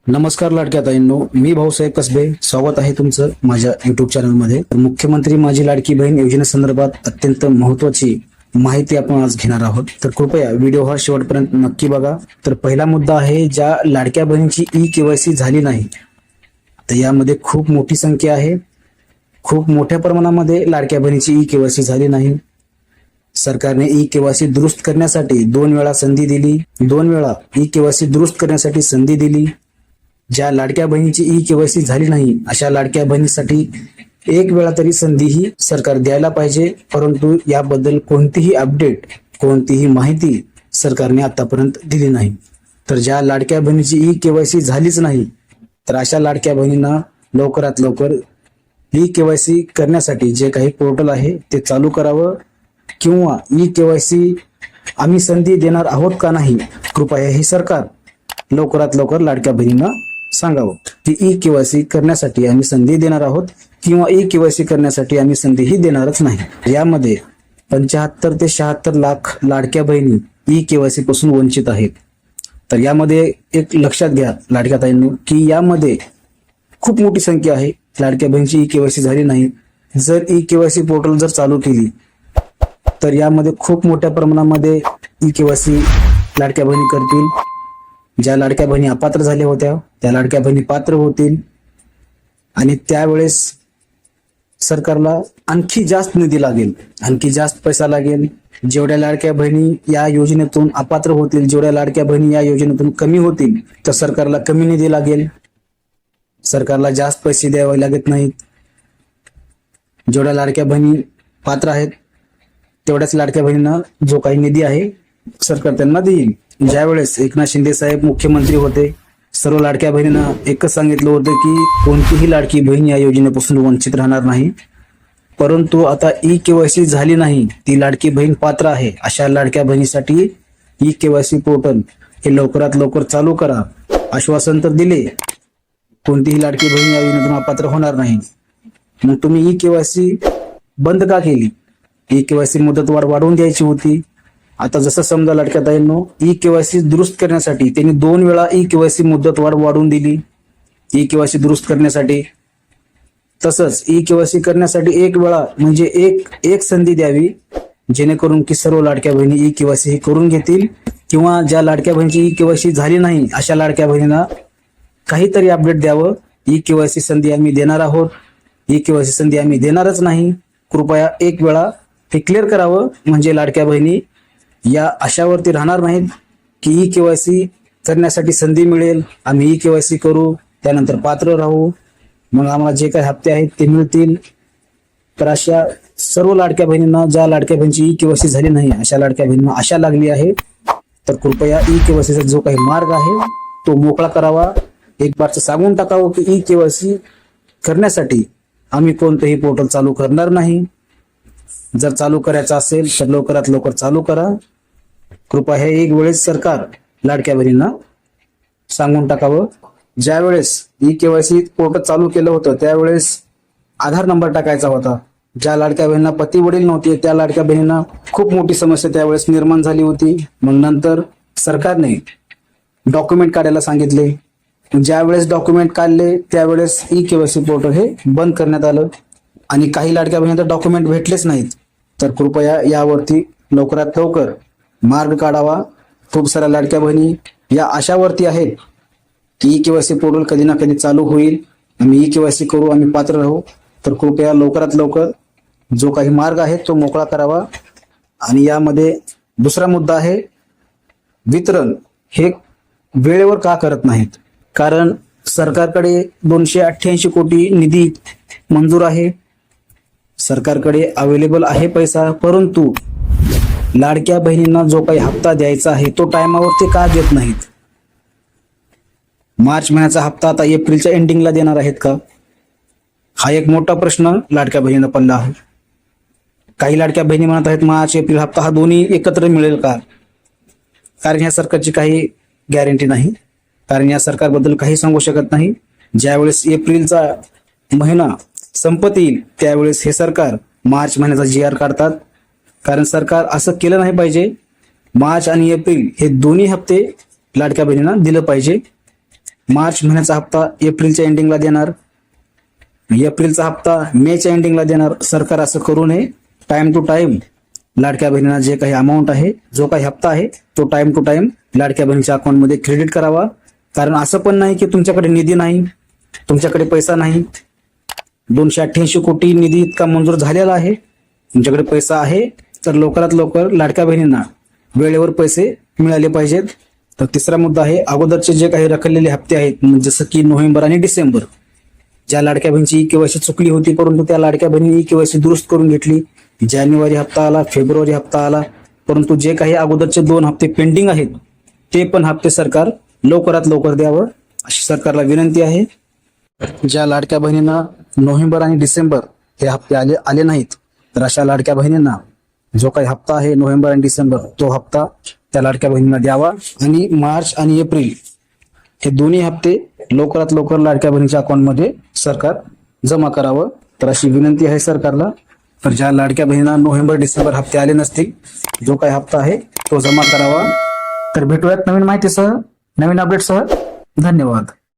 नमस्कार लाडक्या ताईंनो, मी भाऊसाहेब कसबे. स्वागत आहे तुमचं माझ्या युट्यूब चॅनलमध्ये. मुख्यमंत्री माझी लाडकी बहीण योजनेसंदर्भात अत्यंत महत्त्वाची माहिती आपण आज घेणार आहोत. तर कृपया व्हिडिओ हा शेवटपर्यंत नक्की बघा. तर पहिला मुद्दा आहे, ज्या लाडक्या बहिणीची ई-केवायसी झाली नाही, तर यामध्ये खूप मोठी संख्या आहे. खूप मोठ्या प्रमाणामध्ये लाडक्या बहिणीची ई-केवायसी झाली नाही. सरकारने ई-केवायसी दुरुस्त करण्यासाठी 2 वेळा संधी दिली. 2 वेळा ई-केवायसी दुरुस्त करण्यासाठी संधी दिली. ज्या लाडक्या बहिणीची ई-केवायसी झाली नाही, अशा लाडक्या बहिणीसाठी 1 वेळा तरी संधी ही सरकार द्यायला पाहिजे. परंतु याबद्दल कोणतीही अपडेट, कोणतीही माहिती सरकारने आतापर्यंत दिली नाही. तर ज्या लाडक्या बहिणीची ई-केवायसी झालीच नाही, तर अशा लाडक्या बहिणींना लवकरात लवकर ई-केवायसी करण्यासाठी जे काही पोर्टल आहे ते चालू करावं, किंवा ई-केवायसी आम्ही संधी देणार आहोत का नाही, कृपया हे सरकार लवकरात लवकर लाडक्या बहिणींना सांगावं की ई-केवायसी करण्यासाठी आम्ही संधी देणार आहोत, किंवा ई-केवायसी करण्यासाठी आम्ही संधीही देणारच नाही. यामध्ये 75 ते 76 लाख लाडक्या बहिणी ई-केवायसी पासून वंचित आहेत. तर यामध्ये एक लक्षात घ्या लाडक्या ताईंनो, की यामध्ये खूप मोठी संख्या आहे लाडक्या बहिणीची ई-केवायसी झाली नाही. जर ई-केवायसी पोर्टल जर चालू केली, तर यामध्ये खूप मोठ्या प्रमाणामध्ये ई-केवायसी लाडक्या बहिणी करतील. ज्या लाडक्या बहिणी अपात्र झाल्या होत्या, त्या लाडक्या बहिणी पात्र होतील, आणि त्यावेळेस सरकारला आणखी जास्त निधी लागेल, आणखी जास्त पैसा लागेल. जेवढ्या लाडक्या बहिणी या योजनेतून अपात्र होतील, जेवढ्या लाडक्या बहिणी या योजनेतून कमी होतील, तर सरकारला कमी निधी लागेल. सरकारला जास्त पैसे द्यावे लागत नाहीत. जेवढ्या लाडक्या बहिणी पात्र आहेत, तेवढ्याच लाडक्या बहिणींना जो काही निधी आहे सरकार त्यांना देईल. ज्यावेळेस एकनाथ शिंदे साहेब मुख्यमंत्री होते, सर्व लाडक्या बहिणींना एकच सांगितलं होतं की कोणतीही लाडकी बहीण या योजनेपासून वंचित राहणार नाही. परंतु आता ई-केवायसी झाली नाही, ती लाडकी बहीण पात्र आहे, अशा लाडक्या बहिणीसाठी ई-केवायसी पोर्टल हे लवकरात लवकर चालू करा. आश्वासन तर दिले, कोणतीही लाडकी बहीण या योजनेतून अपात्र होणार नाही. मग तुम्ही ई-केवायसी बंद का केली? ई-केवायसी मुदतवाढ वाढवून द्यायची होती. आता जसं समजा लाडक्या ताईंनो, ई-केवायसी दुरुस्त करण्यासाठी त्यांनी 2 वेळा ई-केवायसी मुदतवाढ वाढवून दिली ई-केवायसी दुरुस्त करण्यासाठी. तसंच ई-केवायसी करण्यासाठी 1 वेळा म्हणजे एक संधी द्यावी, जेणेकरून की सर्व लाडक्या बहिणी ई-केवायसी करून घेतील. किंवा ज्या लाडक्या बहिणीची ई-केवायसी झाली नाही, अशा लाडक्या बहिणींना काहीतरी अपडेट द्यावं, ई-केवायसी संधी आम्ही देणार आहोत, ई-केवायसी संधी आम्ही देणारच नाही. कृपया 1 वेळा हे क्लिअर करावं, म्हणजे लाडक्या बहिणी या आशावरती राहणार नाहीत की ई-केवायसी करण्यासाठी संधी मिळेल, आम्ही ई-केवायसी करू, त्यानंतर पात्र राहू, मग आम्हाला जे काही हप्ते आहेत ते मिळतील. तर अशा सर्व लाडक्या बहिणींना, ज्या लाडक्या बहिणीची ई-केवायसी झाली नाही, अशा लाडक्या बहिणींना आशा लागली आहे. तर कृपया ई-केवायसीचा जो काही मार्ग आहे तो मोकळा करावा. एक बारचं सांगून टाकावं की ई-केवायसी करण्यासाठी आम्ही कोणतंही पोर्टल चालू करणार नाही. जर चालू करायचं असेल तर लवकरात लवकर चालू करा. कृपया हे एक वेळेस सरकार लाडक्या बहिणींना सांगून टाकावं. ज्यावेळेस ई-केवायसी पोर्टल चालू केलं होतं, त्यावेळेस आधार नंबर टाकायचा होता. ज्या लाडक्या बहिणींना पती वडील नव्हते, त्या लाडक्या बहिणींना खूप मोठी समस्या त्यावेळेस निर्माण झाली होती. मग नंतर सरकारने डॉक्युमेंट काढायला सांगितले. ज्यावेळेस डॉक्युमेंट काढले, त्यावेळेस ई-केवायसी पोर्टल हे बंद करण्यात आलं, आणि काही लाडक्या बहिणींना डॉक्युमेंट भेटलेच नाहीत. तर कृपया यावरती लवकरात लवकर मार्ग काढावा. खूप साऱ्या लाडक्या बहिणी या आशावरती आहेत की ई-केवायसी पोर्टल कधी ना कधी चालू होईल, आम्ही ई-केवायसी करू, आम्ही पात्र राहू. तर कृपया लवकरात लवकर जो काही मार्ग आहे तो मोकळा करावा. आणि यामध्ये दुसरा मुद्दा आहे, वितरण हे वेळेवर का करत नाहीत? कारण सरकारकडे 288 कोटी निधी मंजूर आहे, सरकारकडे अवेलेबल आहे पैसा, परंतु लाडक्या बहिणींना जो काही हप्ता द्यायचा आहे तो टायमावर ते का देत नाहीत? मार्च महिन्याचा हप्ता आता एप्रिलच्या एंडिंगला देणार आहेत का? हा एक मोठा प्रश्न लाडक्या बहिणींना पडला आहे. काही लाडक्या बहिणी म्हणत आहेत मार्च एप्रिल हप्ता हा दोन्ही एकत्र मिळेल का? कारण या सरकारची काही गॅरंटी नाही, कारण या सरकारबद्दल काही सांगू शकत नाही. ज्यावेळेस एप्रिलचा महिना संपत येईल, त्यावेळेस हे सरकार मार्च महिन्याचा GR काढतात. कारण सरकार असं केलं नाही पाहिजे. मार्च आणि एप्रिल हे दोन्ही हप्ते लाडक्या बहिणींना दिलं पाहिजे. मार्च महिन्याचा हप्ता एप्रिलच्या एंडिंगला देणार, एप्रिलचा हप्ता मेच्या एंडिंगला देणार. सरकार असं करू नये. टाइम टू टाइम लाडक्या बहिणींना जे काही अमाऊंट आहे, जो काही हप्ता आहे तो टाइम टू टाइम लाडक्या बहिणीच्या अकाउंटमध्ये क्रेडिट करावा. कारण असं पण नाही की तुमच्याकडे निधी नाही, तुमच्याकडे पैसा नाही. 288 कोटी निधी इतका मंजूर झालेला आहे. तुमच्याकडे पैसा आहे तर लवकरात लवकर लाडक्या बहिणींना वेळेवर पैसे मिळाले पाहिजेत. तर तिसरा मुद्दा आहे, अगोदरचे जे काही रखडलेले हप्ते आहेत, जसं की नोव्हेंबर आणि डिसेंबर, ज्या लाडक्या बहिणीची केवायसी चुकली होती परंतु त्या लाडक्या बहिणीने केवायसी दुरुस्त करून घेतली. जानेवारी हप्ता आला, फेब्रुवारी हप्ता आला, परंतु जे काही अगोदरचे 2 हप्ते पेंडिंग आहेत ते पण हप्ते सरकार लवकरात लवकर द्यावं अशी सरकारला विनंती आहे. ज्या लाडक्या बहिणींना नोव्हेंबर आणि डिसेंबर हे हप्ते आले नाहीत, तर अशा लाडक्या बहिणींना जो काही हप्ता आहे नोव्हेंबर आणि डिसेंबर, तो हप्ता त्या लाडक्या बहिणींना द्यावा. आणि मार्च आणि एप्रिल हे दोन्ही हप्ते लवकरात लवकर लाडक्या बहिणीच्या अकाउंटमध्ये सरकार जमा करावं. तर अशी विनंती आहे सरकारला. तर ज्या लाडक्या बहिणींना नोव्हेंबर डिसेंबर हप्ते आले नसतील, जो काही हप्ता आहे तो जमा करावा. तर भेटूयात नवीन माहितीसह, नवीन अपडेटसह. धन्यवाद.